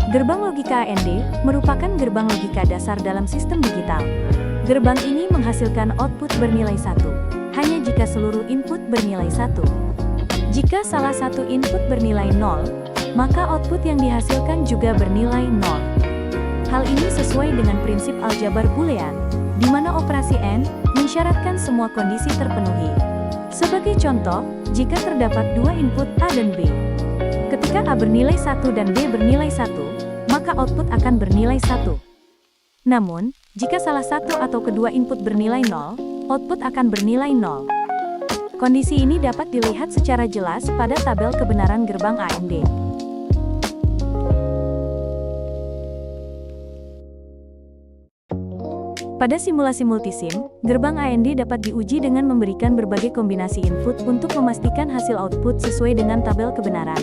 Gerbang logika AND merupakan gerbang logika dasar dalam sistem digital. Gerbang ini menghasilkan output bernilai 1, hanya jika seluruh input bernilai 1. Jika salah satu input bernilai 0, maka output yang dihasilkan juga bernilai 0. Hal ini sesuai dengan prinsip aljabar boolean, di mana operasi AND mensyaratkan semua kondisi terpenuhi. Sebagai contoh, jika terdapat dua input A dan B, ketika A bernilai 1 dan B bernilai 1, maka output akan bernilai 1. Namun, jika salah satu atau kedua input bernilai 0, output akan bernilai 0. Kondisi ini dapat dilihat secara jelas pada tabel kebenaran gerbang AND. Pada simulasi multisim, gerbang AND dapat diuji dengan memberikan berbagai kombinasi input untuk memastikan hasil output sesuai dengan tabel kebenaran.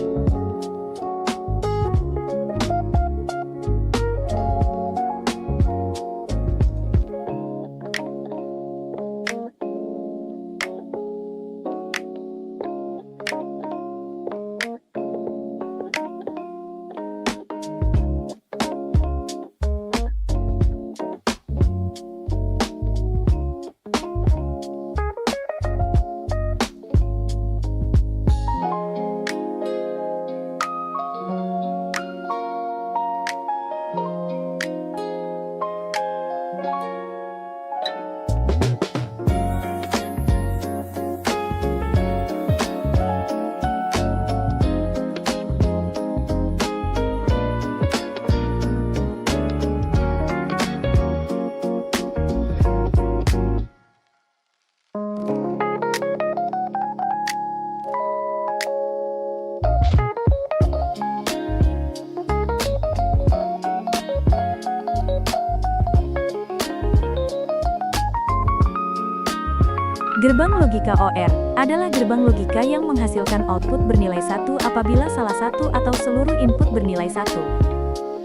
Gerbang logika OR adalah gerbang logika yang menghasilkan output bernilai 1 apabila salah satu atau seluruh input bernilai 1.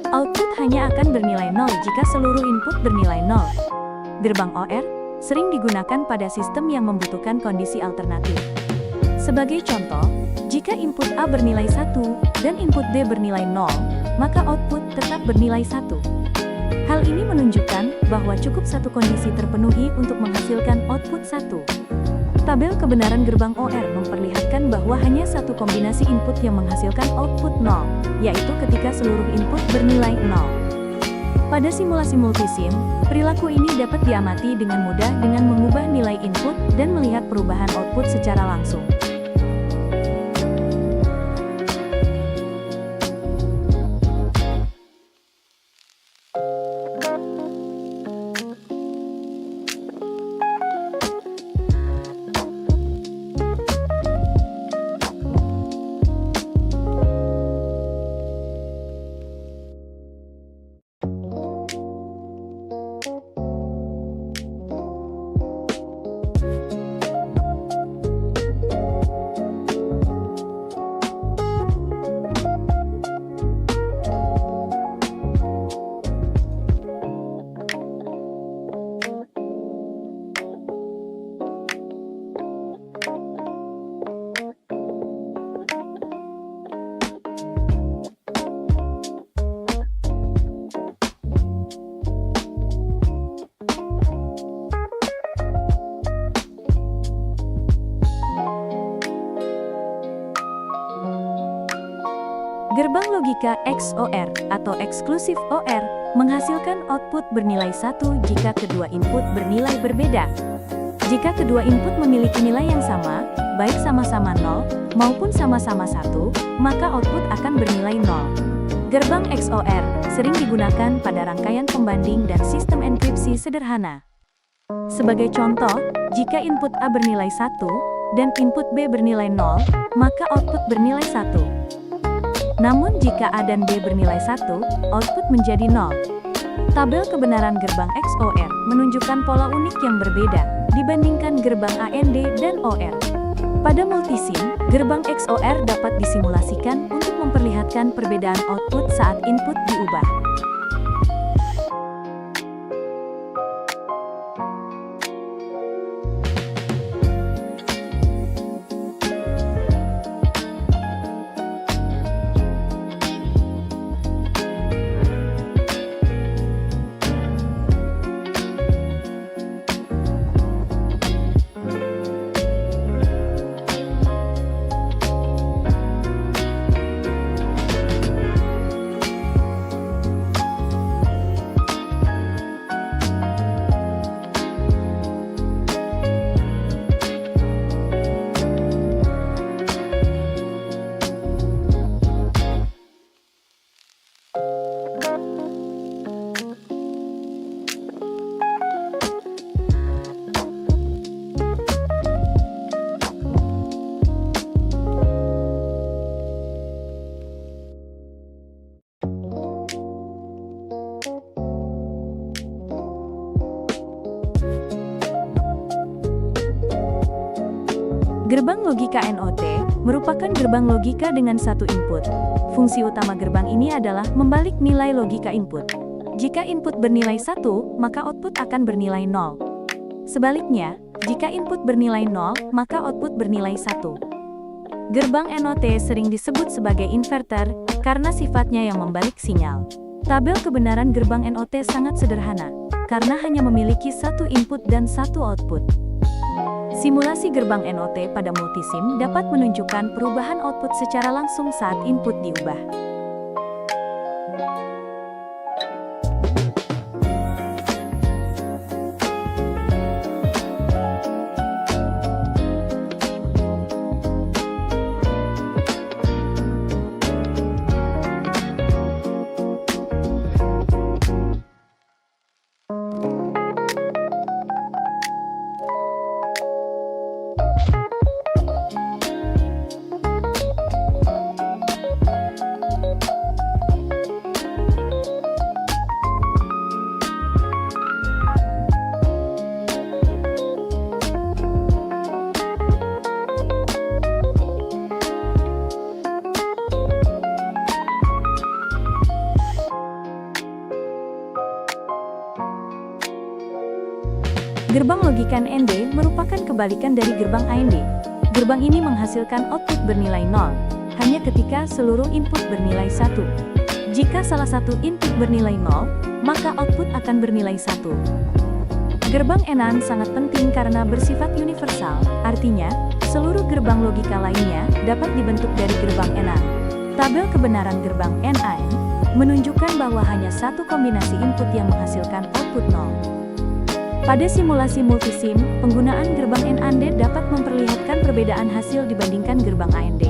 Output hanya akan bernilai 0 jika seluruh input bernilai 0. Gerbang OR sering digunakan pada sistem yang membutuhkan kondisi alternatif. Sebagai contoh, jika input A bernilai 1 dan input B bernilai 0, maka output tetap bernilai 1. Hal ini menunjukkan bahwa cukup satu kondisi terpenuhi untuk menghasilkan output 1. Tabel kebenaran gerbang OR memperlihatkan bahwa hanya satu kombinasi input yang menghasilkan output 0, yaitu ketika seluruh input bernilai 0. Pada simulasi multisim, perilaku ini dapat diamati dengan mudah dengan mengubah nilai input dan melihat perubahan output secara langsung. Gerbang logika XOR atau Exclusive OR menghasilkan output bernilai 1 jika kedua input bernilai berbeda. Jika kedua input memiliki nilai yang sama, baik sama-sama 0 maupun sama-sama 1, maka output akan bernilai 0. Gerbang XOR sering digunakan pada rangkaian pembanding dan sistem enkripsi sederhana. Sebagai contoh, jika input A bernilai 1 dan input B bernilai 0, maka output bernilai 1. Namun jika A dan B bernilai 1, output menjadi 0. Tabel kebenaran gerbang XOR menunjukkan pola unik yang berbeda dibandingkan gerbang AND dan OR. Pada multisim, gerbang XOR dapat disimulasikan untuk memperlihatkan perbedaan output saat input diubah. Gerbang logika NOT merupakan gerbang logika dengan satu input. Fungsi utama gerbang ini adalah membalik nilai logika input. Jika input bernilai 1, maka output akan bernilai 0. Sebaliknya, jika input bernilai 0, maka output bernilai 1. Gerbang NOT sering disebut sebagai inverter karena sifatnya yang membalik sinyal. Tabel kebenaran gerbang NOT sangat sederhana, karena hanya memiliki satu input dan satu output. Simulasi gerbang NOT pada multisim dapat menunjukkan perubahan output secara langsung saat input diubah. Gerbang logika ND merupakan kebalikan dari gerbang AND. Gerbang ini menghasilkan output bernilai 0, hanya ketika seluruh input bernilai 1. Jika salah satu input bernilai 0, maka output akan bernilai 1. Gerbang NAND sangat penting karena bersifat universal, artinya, seluruh gerbang logika lainnya dapat dibentuk dari gerbang NAND. Tabel kebenaran gerbang NAND menunjukkan bahwa hanya satu kombinasi input yang menghasilkan output 0. Pada simulasi multisim, penggunaan gerbang NAND dapat memperlihatkan perbedaan hasil dibandingkan gerbang AND.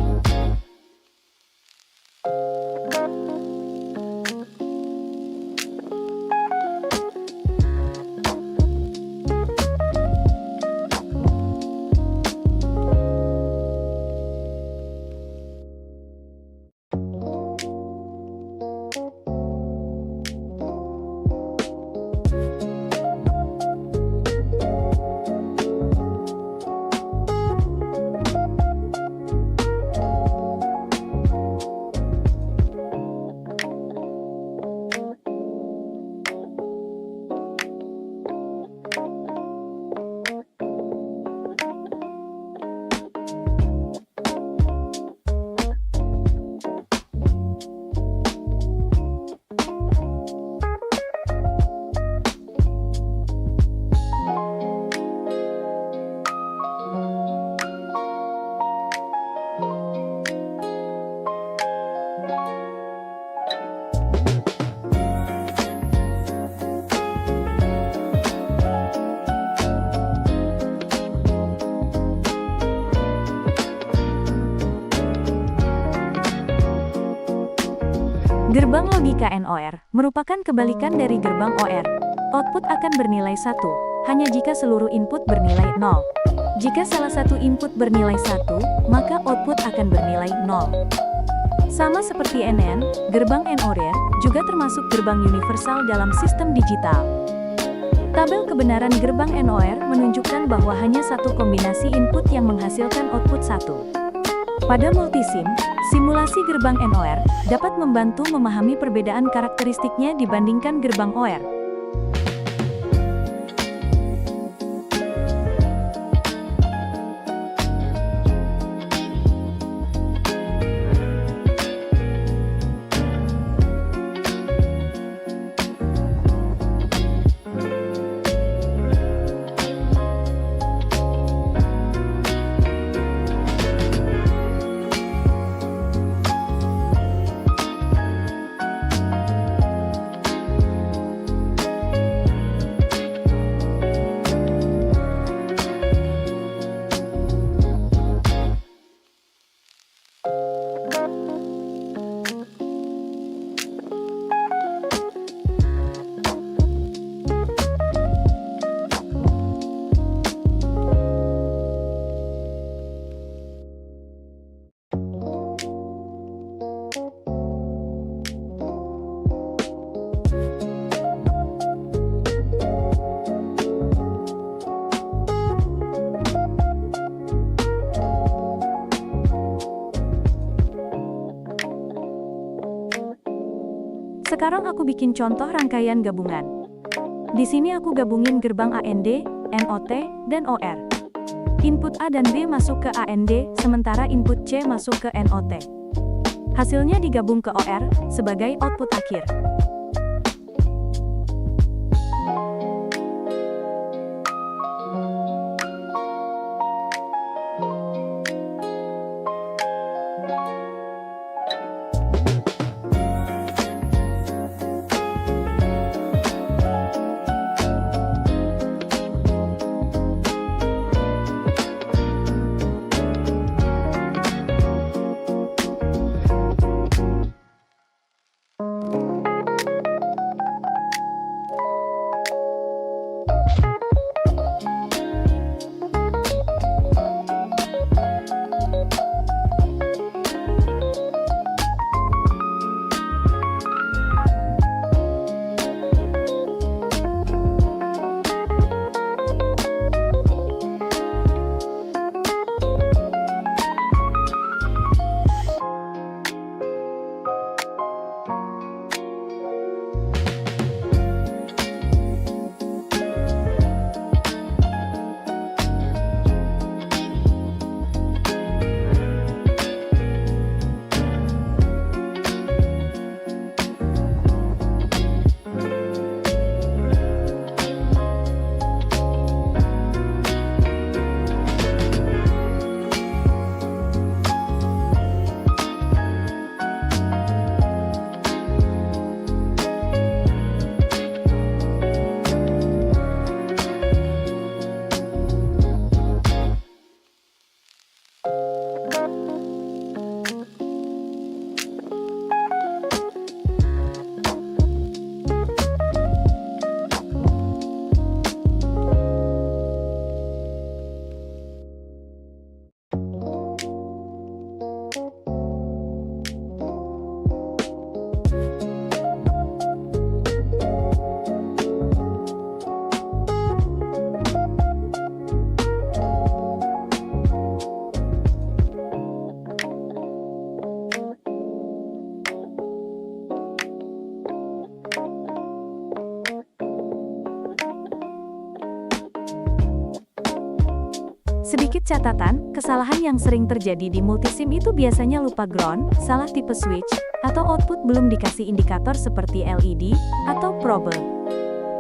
Gerbang logika NOR merupakan kebalikan dari gerbang OR. Output akan bernilai 1, hanya jika seluruh input bernilai 0. Jika salah satu input bernilai 1, maka output akan bernilai 0. Sama seperti NAND, gerbang NOR juga termasuk gerbang universal dalam sistem digital. Tabel kebenaran gerbang NOR menunjukkan bahwa hanya satu kombinasi input yang menghasilkan output 1. Pada multisim, simulasi gerbang NOR dapat membantu memahami perbedaan karakteristiknya dibandingkan gerbang OR. Sekarang aku bikin contoh rangkaian gabungan. Di sini aku gabungin gerbang AND, NOT, dan OR. Input A dan B masuk ke AND, sementara input C masuk ke NOT. Hasilnya digabung ke OR sebagai output akhir. Sedikit catatan, kesalahan yang sering terjadi di multisim itu biasanya lupa ground, salah tipe switch, atau output belum dikasih indikator seperti LED atau probe.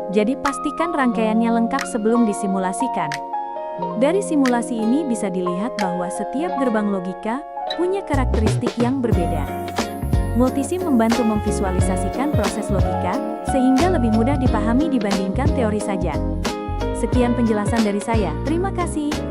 Jadi pastikan rangkaiannya lengkap sebelum disimulasikan. Dari simulasi ini bisa dilihat bahwa setiap gerbang logika punya karakteristik yang berbeda. Multisim membantu memvisualisasikan proses logika, sehingga lebih mudah dipahami dibandingkan teori saja. Sekian penjelasan dari saya, terima kasih.